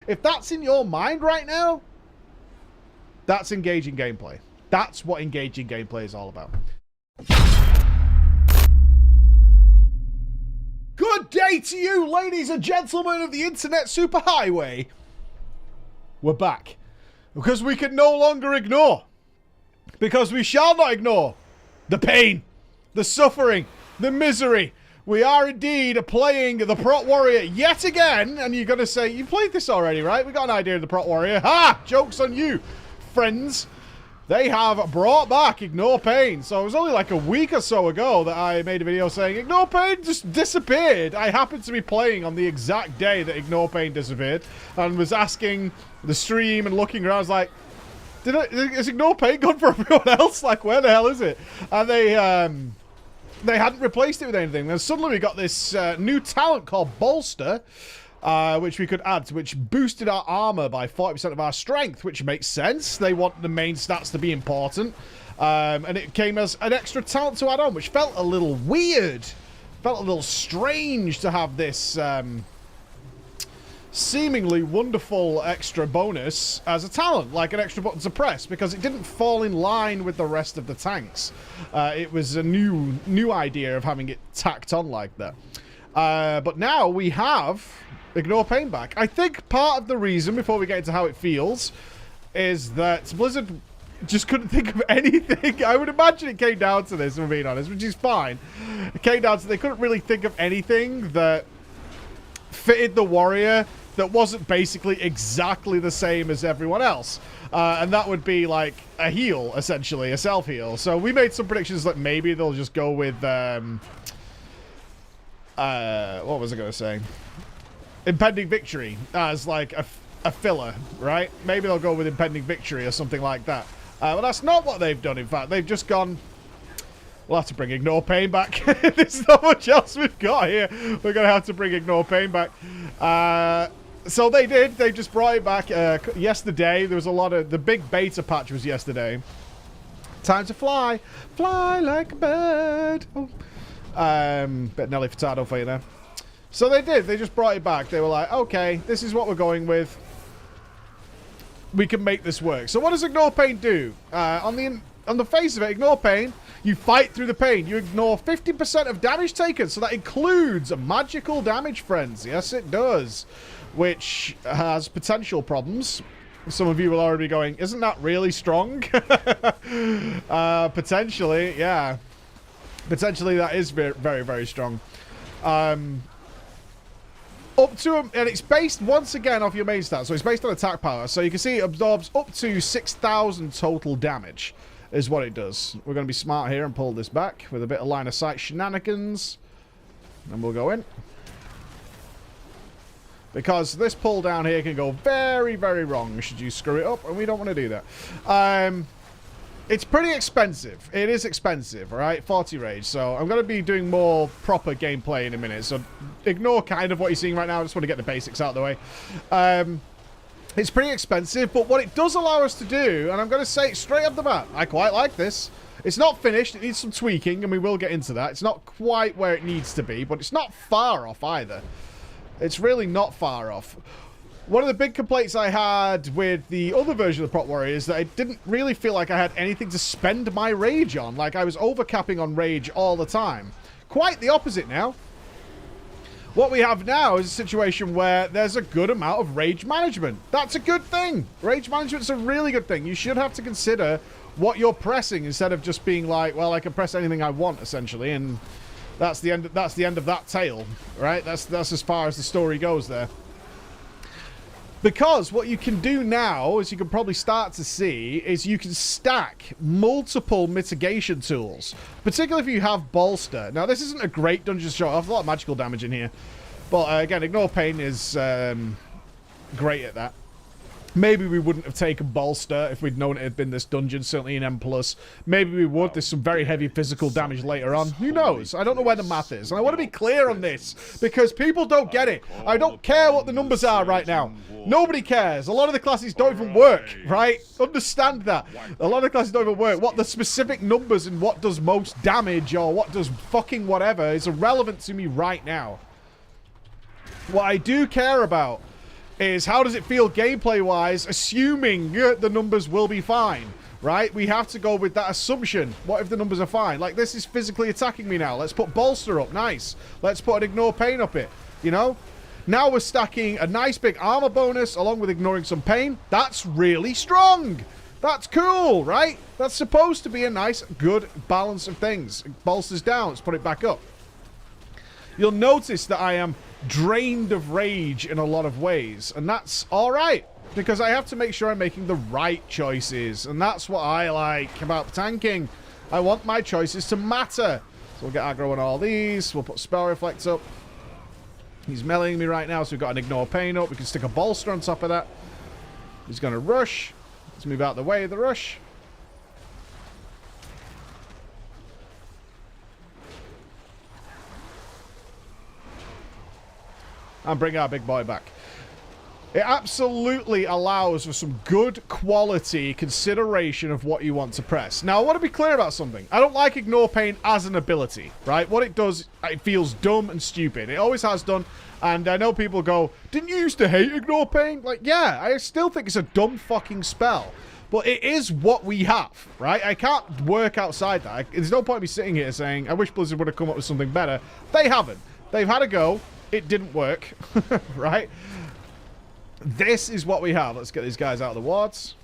If that's in your mind right now, that's engaging gameplay. That's what engaging gameplay is all about. Good day to you, ladies and gentlemen of the internet superhighway. We're back. Because we can no longer ignore. Because we shall not ignore the pain, the suffering, the misery. We are indeed playing the Prot Warrior yet again. And you're going to say, you played this already, right? We got an idea of the Prot Warrior. Ha! Joke's on you, friends. They have brought back Ignore Pain. So it was only like a week or so ago that I made a video saying Ignore Pain just disappeared. I happened to be playing on the exact day that Ignore Pain disappeared and was asking the stream and looking around. I was like, is Ignore Pain gone for everyone else? Like, where the hell is it? And they hadn't replaced it with anything. Then suddenly we got this new talent called Bolster, which we could add, which boosted our armor by 40% of our strength, which makes sense. They want the main stats to be important. And it came as an extra talent to add on, which felt a little weird. Felt a little strange to have this seemingly wonderful extra bonus as a talent, like an extra button to press, because it didn't fall in line with the rest of the tanks. It was a new idea of having it tacked on like that. But now we have Ignore Pain back. I think part of the reason, before we get into how it feels, is that Blizzard just couldn't think of anything. I would imagine it came down to this, if I'm being honest, which is fine. It came down to they couldn't really think of anything that fitted the warrior that wasn't basically exactly the same as everyone else. And that would be like a heal, essentially, a self-heal. So we made some predictions that maybe they'll just go with, what was I going to say? Impending Victory as like a filler, right? Maybe they'll go with Impending Victory or something like that. But that's not what they've done, in fact. They've just gone, we'll have to bring Ignore Pain back. There's not much else we've got here. We're going to have to bring Ignore Pain back. So they did. They just brought it back yesterday. There was a lot of... The big beta patch was yesterday. Time to fly. Fly like a bird. Oh. Bit of Nelly Furtado for you there. So they did. They just brought it back. They were like, okay, this is what we're going with. We can make this work. So what does Ignore Pain do? On the face of it, Ignore Pain, you fight through the pain. You ignore 50% of damage taken. So that includes magical damage, friends. Yes, it does. Which has potential problems. Some of you will already be going, isn't that really strong? Potentially, yeah. Potentially that is very, very, very strong. Up to, and it's based once again off your main stats, so it's based on attack power. So you can see it absorbs up to 6,000 total damage, is what it does. We're going to be smart here and pull this back with a bit of line of sight shenanigans, and we'll go in. Because this pull down here can go very, very wrong should you screw it up, and we don't want to do that. It's pretty expensive. It is expensive, all right? 40 rage. So I'm going to be doing more proper gameplay in a minute. So ignore kind of what you're seeing right now. I just want to get the basics out of the way. It's pretty expensive, but what it does allow us to do, and I'm going to say it straight off the bat, I quite like this. It's not finished. It needs some tweaking, and we will get into that. It's not quite where it needs to be, but it's not far off either. It's really not far off. One of the big complaints I had with the other version of the Prot Warrior is that I didn't really feel like I had anything to spend my rage on. Like, I was overcapping on rage all the time. Quite the opposite now. What we have now is a situation where there's a good amount of rage management. That's a good thing. Rage management's a really good thing. You should have to consider what you're pressing instead of just being like, well, I can press anything I want, essentially, and that's the end of that tale, right? That's as far as the story goes there. Because what you can do now, as you can probably start to see, is you can stack multiple mitigation tools. Particularly if you have Bolster. Now, this isn't a great dungeon shot. I have a lot of magical damage in here. But, again, Ignore Pain is great at that. Maybe we wouldn't have taken Bolster if we'd known it had been this dungeon, certainly in M+. Maybe we would. There's some very heavy physical damage later on. Who knows? I don't know where the math is. And I want to be clear on this, because people don't get it. I don't care what the numbers are right now. Nobody cares. A lot of the classes don't even work, right? Understand that. A lot of the classes don't even work. What the specific numbers and what does most damage or what does fucking whatever is irrelevant to me right now. What I do care about is how does it feel gameplay-wise, assuming the numbers will be fine, right? We have to go with that assumption. What if the numbers are fine? Like, this is physically attacking me now. Let's put Bolster up. Nice. Let's put an Ignore Pain up it, you know? Now we're stacking a nice big armor bonus along with ignoring some pain. That's really strong. That's cool, right? That's supposed to be a nice, good balance of things. Bolsters down. Let's put it back up. You'll notice that I am drained of rage in a lot of ways, and that's all right because I have to make sure I'm making the right choices, and that's what I like about tanking. I want my choices to matter. So we'll get aggro on all these. We'll put Spell Reflect up. He's meleeing me right now, so we've got an Ignore Pain up. We can stick a Bolster on top of that. He's going to rush. Let's move out the way of the rush. And bring our big boy back. It absolutely allows for some good quality consideration of what you want to press. Now, I want to be clear about something. I don't like Ignore Pain as an ability, right? What it does, it feels dumb and stupid. It always has done. And I know people go, didn't you used to hate Ignore Pain? Like, yeah, I still think it's a dumb fucking spell. But it is what we have, right? I can't work outside that. There's no point in me sitting here saying, I wish Blizzard would have come up with something better. They haven't. They've had a go. It didn't work, right? This is what we have. Let's get these guys out of the wards.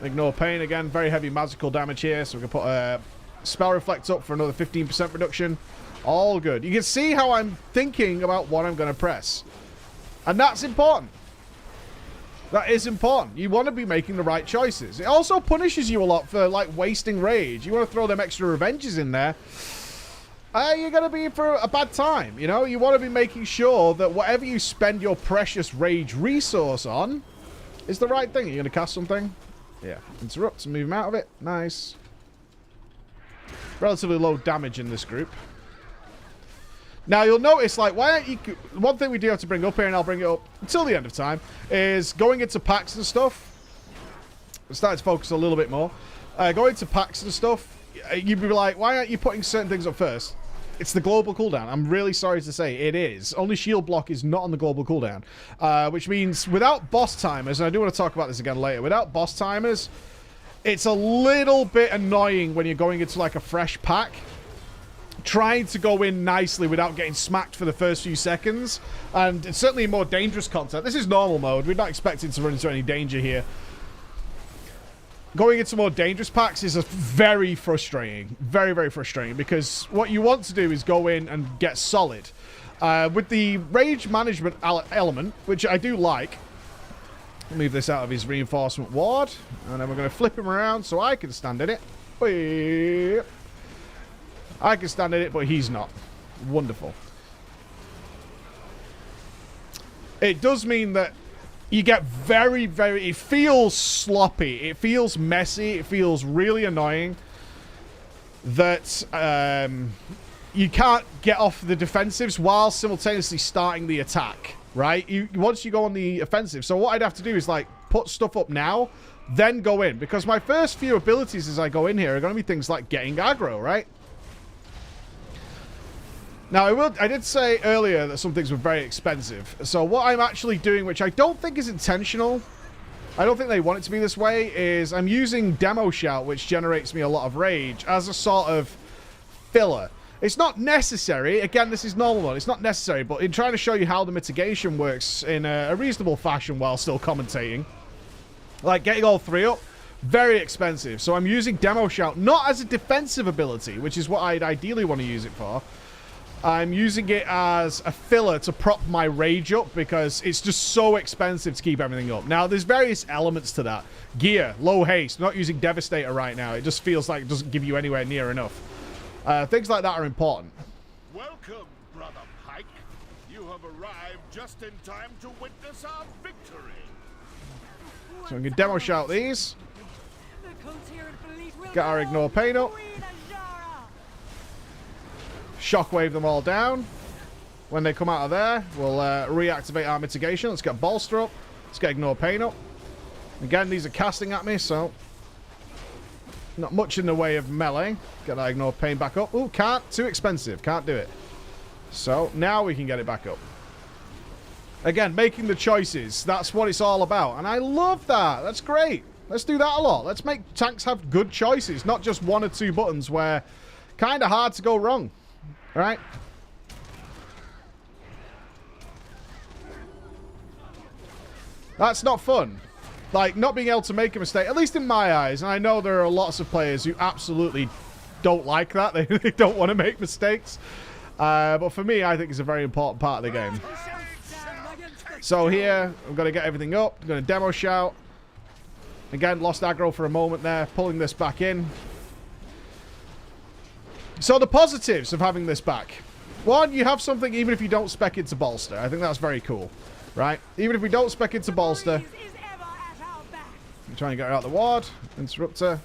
Ignore Pain again. Very heavy magical damage here. So we can put a Spell Reflect up for another 15% reduction. All good. You can see how I'm thinking about what I'm going to press. And that's important. That is important. You want to be making the right choices. It also punishes you a lot for, like, wasting rage. You want to throw them extra revenges in there. You're going to be for a bad time, you know? You want to be making sure that whatever you spend your precious rage resource on is the right thing. You're going to cast something? Yeah. Interrupt and move him out of it. Nice. Relatively low damage in this group. Now, you'll notice, like, why aren't you... One thing we do have to bring up here, and I'll bring it up until the end of time, is going into packs and stuff. I'm starting to focus a little bit more. Going into packs and stuff, you'd be like, why aren't you putting certain things up first? It's the global cooldown. I'm really sorry to say it is. Only shield block is not on the global cooldown. Which means without boss timers, and I do want to talk about this again later, without boss timers, it's a little bit annoying when you're going into like a fresh pack, trying to go in nicely without getting smacked for the first few seconds. And it's certainly more dangerous content. This is normal mode. We're not expecting to run into any danger here. Going into more dangerous packs is very frustrating. Very, very frustrating. Because what you want to do is go in and get solid. With the rage management element, which I do like. Move this out of his reinforcement ward. And then we're going to flip him around so I can stand in it. Whee! I can stand in it, but he's not. Wonderful. It does mean that you get very, very... It feels sloppy. It feels messy. It feels really annoying that you can't get off the defensives while simultaneously starting the attack, right? Once you go on the offensive. So what I'd have to do is, like, put stuff up now, then go in. Because my first few abilities as I go in here are going to be things like getting aggro, right? Now, I did say earlier that some things were very expensive. So what I'm actually doing, which I don't think is intentional, I don't think they want it to be this way, is I'm using Demo Shout, which generates me a lot of rage, as a sort of filler. It's not necessary. Again, this is normal mode. It's not necessary, but in trying to show you how the mitigation works in a reasonable fashion while still commentating, like getting all three up, very expensive. So I'm using Demo Shout, not as a defensive ability, which is what I'd ideally want to use it for. I'm using it as a filler to prop my rage up because it's just so expensive to keep everything up. Now, there's various elements to that. Gear, low haste, not using Devastator right now. It just feels like it doesn't give you anywhere near enough. Things like that are important. Welcome, Brother Pike. You have arrived just in time to witness our victory. So I'm going to Demo Shout these. Get our Ignore Pain up. Shockwave them all down. When they come out of there, we'll reactivate our mitigation. Let's get Bolster up. Let's get Ignore Pain up. Again, these are casting at me, so not much in the way of melee. Get that Ignore Pain back up. Ooh, can't. Too expensive. Can't do it. So now we can get it back up. Again, making the choices. That's what it's all about. And I love that. That's great. Let's do that a lot. Let's make tanks have good choices, not just one or two buttons where kind of hard to go wrong. All right? That's not fun. Like, not being able to make a mistake, at least in my eyes. And I know there are lots of players who absolutely don't like that. They don't want to make mistakes. But for me, I think it's a very important part of the game. So here, I'm going to get everything up. I'm going to demo shout. Again, lost aggro for a moment there. Pulling this back in. So the positives of having this back. One, you have something even if you don't spec into bolster. I think that's very cool. Right? Even if we don't spec into bolster. I'm trying to get her out of the ward. Interrupter.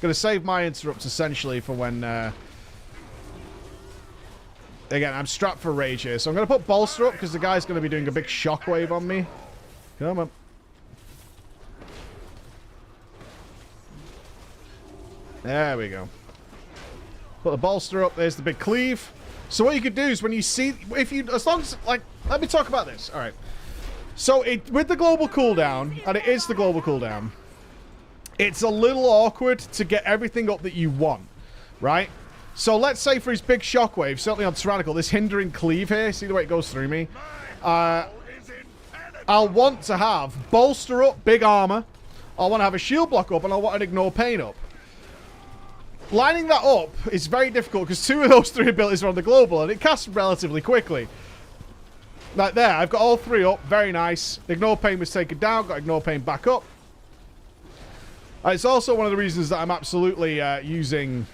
Going to save my interrupt essentially for when... Again, I'm strapped for rage here. So I'm going to put bolster up because the guy's going to be doing a big shockwave on me. Come on. There we go. Put the bolster up. There's the big cleave. So what you could do is when you see... if you, as long as... Like, let me talk about this. All right. So with the global cooldown, and it is the global cooldown, it's a little awkward to get everything up that you want, right? So let's say for his big shockwave, certainly on Tyrannical, this hindering cleave here, see the way it goes through me? I'll want to have bolster up, big armor. I'll want to have a shield block up, and I'll want an ignore pain up. Lining that up is very difficult because two of those three abilities are on the global, and it casts relatively quickly. Like there, I've got all three up. Very nice. Ignore pain was taken down. Got ignore pain back up. And it's also one of the reasons that I'm absolutely using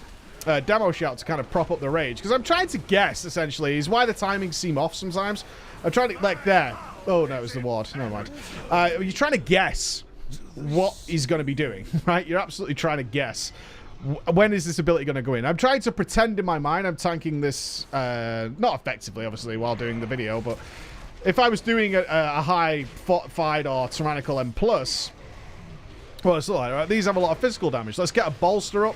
demo shout to kind of prop up the rage. Because I'm trying to guess, essentially, is why the timings seem off sometimes. I'm trying to, like there. Oh, no, it was the ward. Never mind. You're trying to guess what he's going to be doing, right? You're absolutely trying to guess. When is this ability going to go in? I'm trying to pretend in my mind I'm tanking this, not effectively, obviously, while doing the video, but if I was doing a high fortified or tyrannical M+, well, it's all right. These have a lot of physical damage. Let's get a bolster up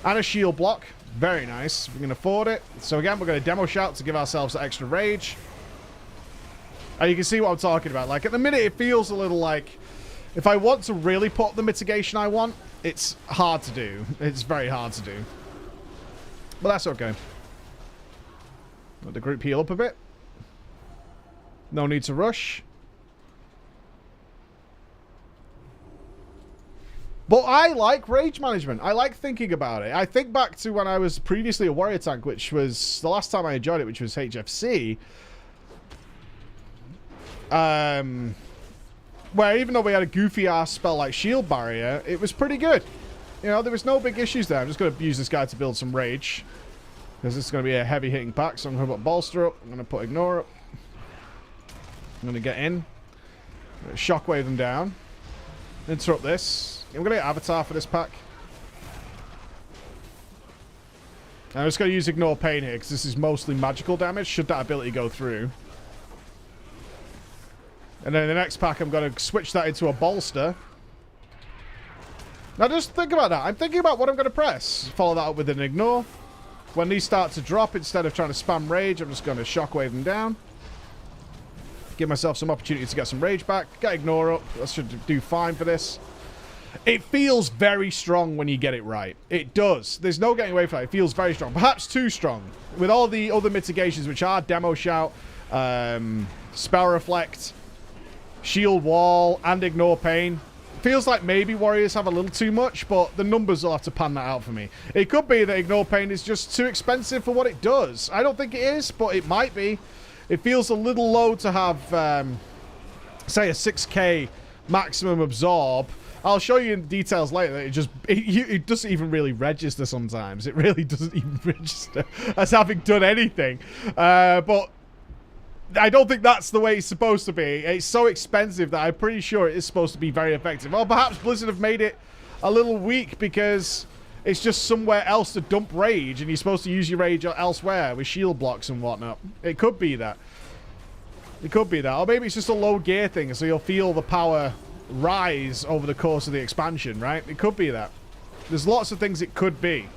and a shield block. Very nice. We can afford it. So again, we're going to demo shout to give ourselves that extra rage. And you can see what I'm talking about. Like, at the minute, it feels a little like if I want to really put up the mitigation I want, it's hard to do. It's very hard to do. But that's okay. Let the group heal up a bit. No need to rush. But I like rage management. I like thinking about it. I think back to when I was previously a warrior tank, which was the last time I enjoyed it, which was HFC. Where even though we had a goofy ass spell like shield barrier, it was pretty good. You know, there was no big issues there. I'm just going to use this guy to build some rage. Because this is going to be a heavy hitting pack. So I'm going to put bolster up. I'm going to put ignore up. I'm going to get in. Shockwave them down. Interrupt this. I'm going to get avatar for this pack. I'm just going to use ignore pain here because this is mostly magical damage. Should that ability go through. And then in the next pack, I'm going to switch that into a bolster. Now, just think about that. I'm thinking about what I'm going to press. Follow that up with an ignore. When these start to drop, instead of trying to spam rage, I'm just going to shockwave them down. Give myself some opportunity to get some rage back. Get ignore up. That should do fine for this. It feels very strong when you get it right. It does. There's no getting away from it. It feels very strong. Perhaps too strong. With all the other mitigations, which are demo shout, spell reflect, shield wall, and ignore pain. Feels like maybe warriors have a little too much, but the numbers will have to pan that out for me. It could be that ignore pain is just too expensive for what it does. I don't think it is, but it might be. It feels a little low to have, say, a 6k maximum absorb. I'll show you in details later. It doesn't even really register sometimes. It really doesn't even register as having done anything. But I don't think that's the way it's supposed to be. It's so expensive that I'm pretty sure it is supposed to be very effective. Or perhaps Blizzard have made it a little weak because it's just somewhere else to dump rage and you're supposed to use your rage elsewhere with shield blocks and whatnot. It could be that. It could be that. Or maybe it's just a low gear thing so you'll feel the power rise over the course of the expansion, right? It could be that. There's lots of things it could be.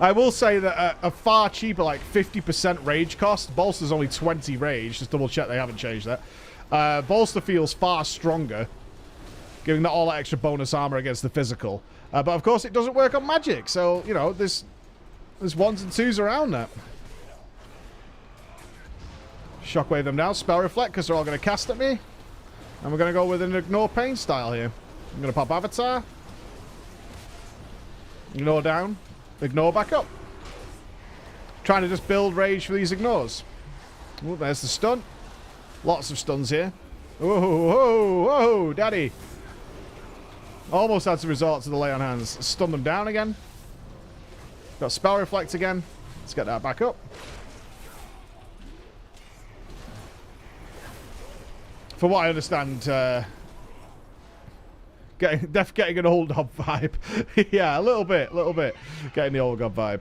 I will say that a far cheaper, like 50% rage cost. Bolster's only 20 rage. Just double check they haven't changed that. Bolster feels far stronger, giving that all that extra bonus armor against the physical. But of course, it doesn't work on magic. So, you know, there's ones and twos around that. Shockwave them down. Spell Reflect, because they're all going to cast at me. And we're going to go with an Ignore Pain style here. I'm going to pop Avatar. Ignore down. Ignore back up. Trying to just build rage for these ignores. Oh, there's the stun. Lots of stuns here. Whoa, whoa, whoa, daddy. Almost had to resort to the lay on hands. Stun them down again. Got Spell Reflect again. Let's get that back up. For what I understand, getting an old god vibe. Yeah, a little bit. Getting the old god vibe.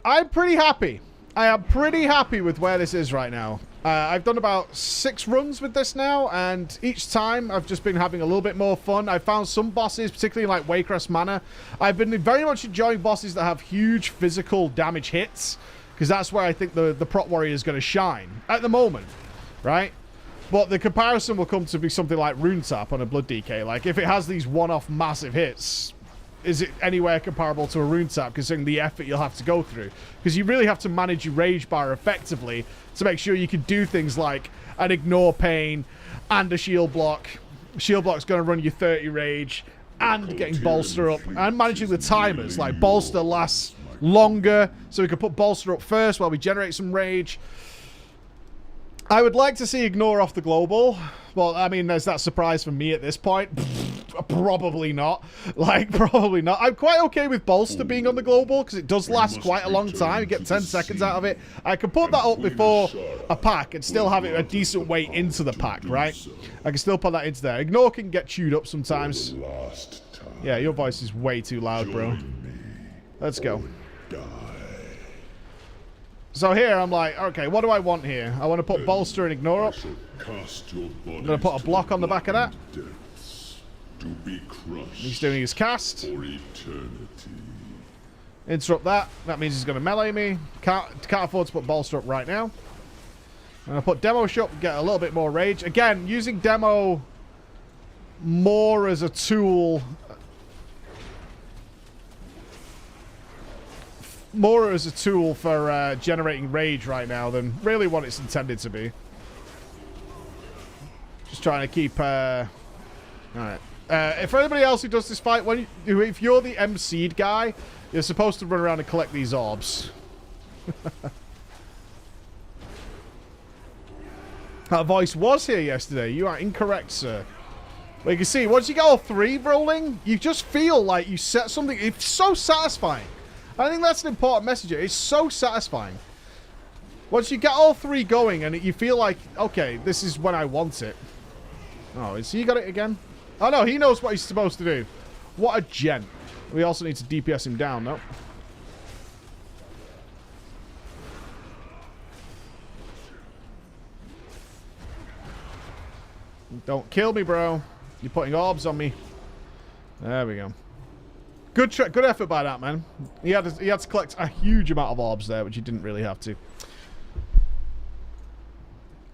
I'm pretty happy. I am pretty happy with where this is right now. I've done about 6 runs with this now, and each time I've just been having a little bit more fun. I found some bosses, particularly like Waycrest Manor. I've been very much enjoying bosses that have huge physical damage hits, because that's where I think the Prot Warrior is going to shine at the moment, right? But the comparison will come to be something like Rune Tap on a Blood DK. Like, if it has these one-off massive hits, is it anywhere comparable to a Rune Tap, considering the effort you'll have to go through? Because you really have to manage your rage bar effectively to make sure you can do things like an Ignore Pain and a Shield Block. Shield Block's going to run you 30 rage, and getting Bolster up, and managing the timers. Like, Bolster lasts longer, so we can put Bolster up first while we generate some rage. I would like to see Ignore off the global. Well, I mean, there's that surprise for me at this point. Probably not. Like, probably not. I'm quite okay with Bolster being on the global, because it does last quite a long time. You get 10 seconds out of it. I can put that up before a pack and still have it a decent way into the pack, right? I can still put that into there. Ignore can get chewed up sometimes. Yeah, your voice is way too loud, bro. Let's go. So here, I'm like, okay, what do I want here? I want to put Bolster and Ignore up. I'm going to put a block on the back of that. He's doing his cast. Interrupt that. That means he's going to melee me. Can't afford to put Bolster up right now. I'm going to put Demo Shop, get a little bit more rage. Again, using Demo more as a tool... more as a tool for generating rage right now than really what it's intended to be. Just trying to keep... Alright. For anybody else who does this fight, if you're the MC'd guy, you're supposed to run around and collect these orbs. That voice was here yesterday. You are incorrect, sir. But you can see, once you get all 3 rolling, you just feel like you set something... It's so satisfying. I think that's an important message here. It's so satisfying. Once you get all 3 going and you feel like, okay, this is when I want it. Oh, is he got it again? Oh, no, he knows what he's supposed to do. What a gent. We also need to DPS him down, though. Don't kill me, bro. You're putting orbs on me. There we go. Good effort by that, man. He had to collect a huge amount of orbs there, which he didn't really have to.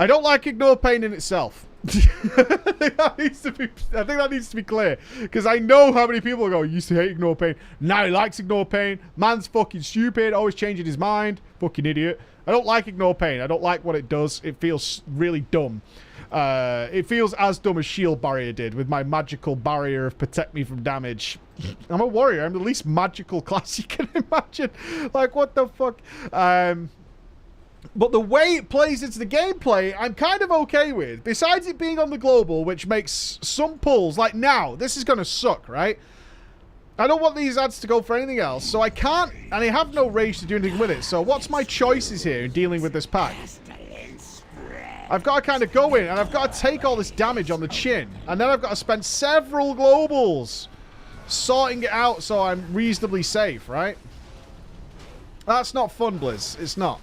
I don't like Ignore Pain in itself. I think that needs to be clear. Because I know how many people go, used to hate Ignore Pain. Now he likes Ignore Pain. Man's fucking stupid. Always changing his mind. Fucking idiot. I don't like Ignore Pain. I don't like what it does. It feels really dumb. It feels as dumb as Shield Barrier did with my magical barrier of protect me from damage. I'm a warrior. I'm the least magical class you can imagine. Like, what the fuck? But the way it plays into the gameplay, I'm kind of okay with. Besides it being on the global, which makes some pulls, like now, this is going to suck, right? I don't want these ads to go for anything else, so I can't, and I have no rage to do anything with it. So what's my choices here in dealing with this pack? I've got to kind of go in, and I've got to take all this damage on the chin. And then I've got to spend several globals sorting it out so I'm reasonably safe, right? That's not fun, Blizz. It's not.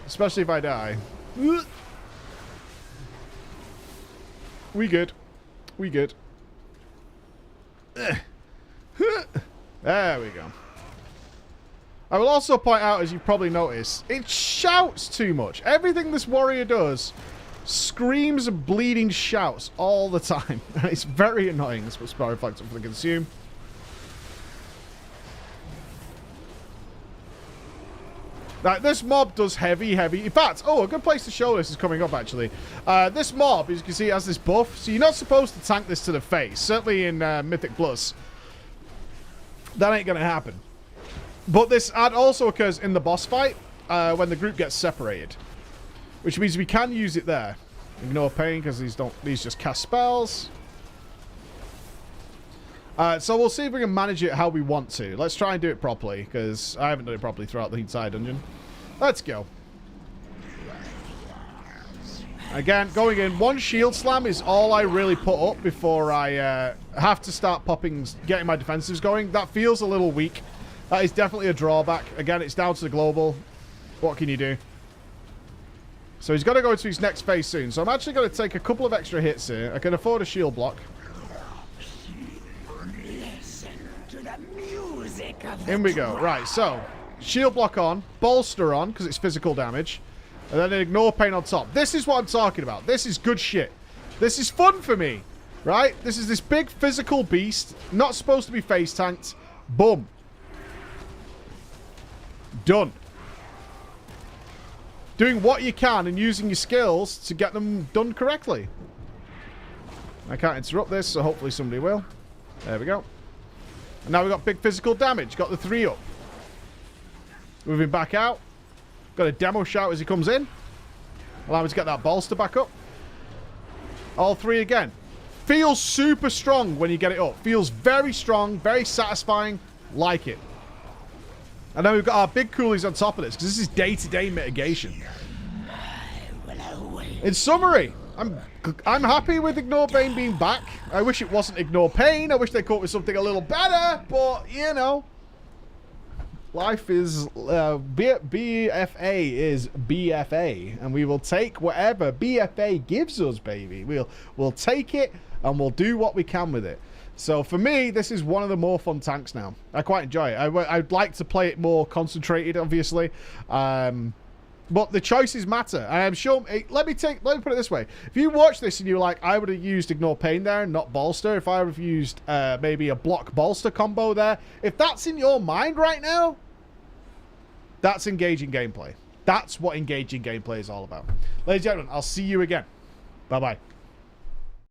Especially if I die. We good. We good. There we go. I will also point out, as you've probably noticed, it shouts too much. Everything this warrior does screams and bleeding shouts all the time. It's very annoying. That's what Spell Reflector for the consume. Now, this mob does heavy. In fact, oh, a good place to show this is coming up, actually. This mob, as you can see, has this buff. So you're not supposed to tank this to the face. Certainly in Mythic Plus. That ain't going to happen. But this ad also occurs in the boss fight when the group gets separated. Which means we can use it there. Ignore pain because these just cast spells. So we'll see if we can manage it how we want to. Let's try and do it properly, because I haven't done it properly throughout the entire dungeon. Let's go. Again, going in, one shield slam is all I really put up before I have to start getting my defensives going. That feels a little weak. That is definitely a drawback. Again, it's down to the global. What can you do? So he's got to go into his next phase soon. So I'm actually going to take a couple of extra hits here. I can afford a shield block. In we go. Right, so shield block on, bolster on, because it's physical damage, and then ignore pain on top. This is what I'm talking about. This is good shit. This is fun for me, right? This is this big physical beast, not supposed to be face tanked. Boom. Done. Doing what you can and using your skills to get them done correctly. I can't interrupt this, so hopefully somebody will. There we go. And now we've got big physical damage. Got the 3 up. Moving back out. Got a demo shout as he comes in. Allow me to get that bolster back up. All 3 again. Feels super strong when you get it up. Feels very strong, very satisfying. Like it. And then we've got our big coolies on top of this, because this is day-to-day mitigation. In summary, I'm happy with Ignore Pain being back. I wish it wasn't Ignore Pain. I wish they caught with something a little better, but, you know. Life is, BFA is BFA, and we will take whatever BFA gives us, baby. We'll take it, and we'll do what we can with it. So for me, this is one of the more fun tanks now. I quite enjoy it. I'd like to play it more concentrated, obviously. But the choices matter. I am sure. Let me put it this way. If you watch this and you're like, I would have used Ignore Pain there and not Bolster. If I would have used maybe a block Bolster combo there. If that's in your mind right now, that's engaging gameplay. That's what engaging gameplay is all about. Ladies and gentlemen, I'll see you again. Bye-bye.